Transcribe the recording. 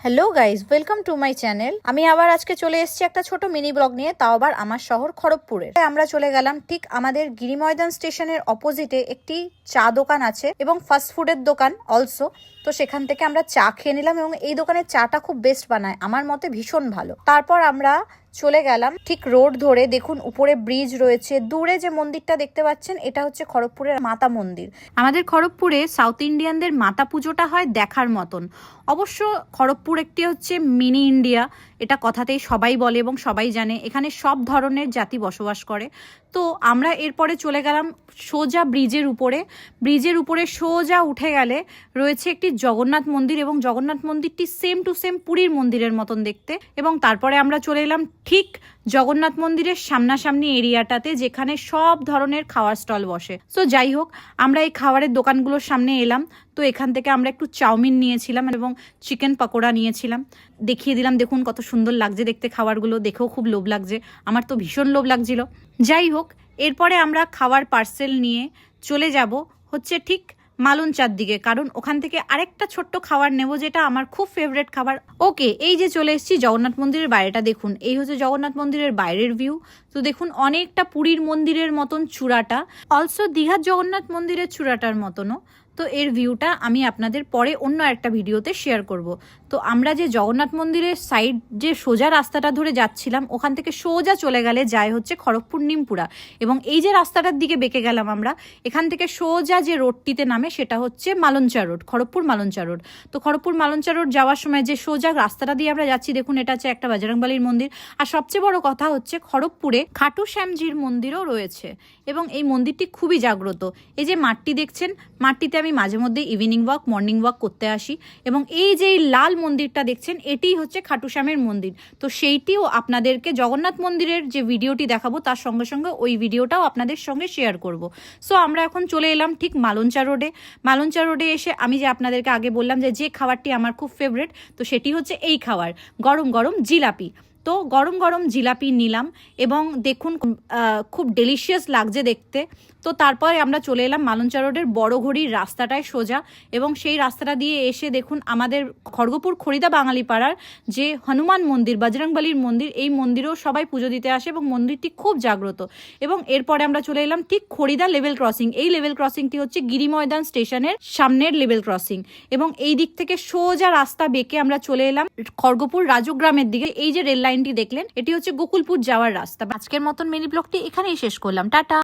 Hello guys, welcome to my channel. আমি আবার আজকে চলে এসেছি একটা ছোট মিনি ব্লগ নিয়ে, তাও আবার আমার শহর খড়গপুরের। আমরা চলে গেলাম ঠিক আমাদের গিরিময়দান স্টেশনের অপোজিটে একটি চা দোকান আছে এবং ফাস্ট ফুডের দোকান অলসো। তো সেখান থেকে আমরা চা খেয়ে নিলাম এবং এই দোকানের চাটা খুব বেস্ট বানায়, আমার মতে ভীষণ ভালো। তারপর আমরা চলে গেলাম ঠিক রোড ধরে, দেখুন উপরে ব্রিজ রয়েছে, দূরে যে মন্দিরটা দেখতে পাচ্ছেন এটা হচ্ছে খড়গপুরের মাতা মন্দির। আমাদের খড়গপুরে সাউথ ইন্ডিয়ানদের মাতা পুজোটা হয় দেখার মতন। অবশ্য খড়গপুর একটি হচ্ছে মিনি ইন্ডিয়া, এটা কথাতেই সবাই বলে এবং সবাই জানে। এখানে সব ধরনের জাতি বসবাস করে। তো আমরা এরপরে চলে গেলাম সোজা ব্রিজের উপরে সোজা উঠে গেলে রয়েছে একটি জগন্নাথ মন্দির এবং জগন্নাথ মন্দিরটি সেম টু সেম পুরীর মন্দিরের মতন দেখতে। এবং তারপরে আমরা চলে এলাম ঠিক জগন্নাথ মন্দিরের সামনাসামনি এরিয়াটাতে, যেখানে সব ধরনের খাওয়ার স্টল বসে। সো যাই হোক, আমরা এই খাবারের দোকানগুলোর সামনে এলাম। তো এখান থেকে আমরা একটু চাউমিন নিয়েছিলাম এবং চিকেন পকোড়া নিয়েছিলাম, দেখিয়ে দিলাম। দেখুন কত সুন্দর লাগছে দেখতে, খাবারগুলো দেখেও খুব লোভ লাগছে, আমার তো ভীষণ লোভ লাগছিল। যাই হোক, এরপরে আমরা খাওয়ার পার্সেল নিয়ে চলে যাব হচ্ছে ঠিক মালঞ্চার দিকে, কারণ ওখান থেকে আরেকটা ছোট্ট খাবার নেব যেটা আমার খুব ফেভারিট খাবার। ওকে, এই যে চলে এসেছি জগন্নাথ মন্দিরের বাইরেটা, দেখুন এই হচ্ছে জগন্নাথ মন্দিরের বাইরের ভিউ। তো দেখুন অনেকটা পুরীর মন্দিরের মতন চূড়াটা, অলসো দীঘার জগন্নাথ মন্দিরের চূড়াটার মতনও। তো এর ভিউটা আমি আপনাদের পরে অন্য একটা ভিডিওতে শেয়ার করব। তো আমরা যে জগন্নাথ মন্দিরের সাইড যে সোজা রাস্তাটা ধরে যাচ্ছিলাম, ওখান থেকে সোজা চলে গেলে যায় হচ্ছে খড়গপুর নিমপুরা। এবং এই যে রাস্তাটার দিকে বেঁকে গেলাম আমরা, এখান থেকে সোজা যে রোডটিতে নামে সেটা হচ্ছে মালঞ্চা রোড, খড়গপুর মালঞ্চা রোড। তো খড়গপুর মালঞ্চা রোড যাওয়ার সময় যে সোজা রাস্তাটা দিয়ে আমরা যাচ্ছি, দেখুন এটা হচ্ছে একটা বজরংবলীর মন্দির। আর সবচেয়ে বড় কথা হচ্ছে খড়গপুরে খাটু শ্যামজির মন্দিরও রয়েছে এবং এই মন্দিরটি খুবই জাগ্রত। এই যে মাঠটি দেখছেন, মাঠটিতে আমি মাঝে মধ্যে ইভিনিং ওয়াক, মর্নিং ওয়াক করতে আসি। এবং এই যে লাল মন্দিরটা দেখছেন, এটিই হচ্ছে খাটু শ্যামের মন্দির। তো সেইটিও আপনাদেরকে জগন্নাথ মন্দিরের যে ভিডিওটি দেখাবো তার সঙ্গে সঙ্গে ওই ভিডিওটাও আপনাদের সঙ্গে শেয়ার করব। সো আমরা এখন চলে এলাম ঠিক মালঞ্চা রোডে। মালঞ্চা রোডে এসে আমি যে আপনাদেরকে আগে বললাম যে খাবারটি আমার খুব ফেভারিট, তো সেটি হচ্ছে এই খাবার, গরম গরম জিলাপি। তো গরম গরম জিলাপি নিলাম এবং দেখুন খুব ডেলিশিয়াস লাগছে দেখতে। তো তারপরে আমরা চলে এলাম মালঞ্চা রোডের বড় ঘড়ির রাস্তাটায় সোজা, এবং সেই রাস্তাটা দিয়ে এসে দেখুন আমাদের খড়গপুর খড়িদা বাঙালি পাড়ার যে হনুমান মন্দির, বজরংবলীর মন্দির, এই মন্দিরেও সবাই পুজো দিতে আসে এবং মন্দিরটি খুব জাগ্রত। এবং এরপরে আমরা চলে এলাম ঠিক খড়িদা লেভেল ক্রসিং। এই লেভেল ক্রসিংটি হচ্ছে গিরিময়দান স্টেশনের সামনের লেভেল ক্রসিং। এবং এই দিক থেকে সোজা রাস্তা বেঁকে আমরা চলে এলাম খড়গপুর রাজগ্রামের দিকে। এই যে রেল লাইনটি দেখলেন, এটি হচ্ছে গোকুলপুর যাওয়ার রাস্তা। আজকের মতন মিনি ব্লগটি এখানেই শেষ করলাম, টাটা।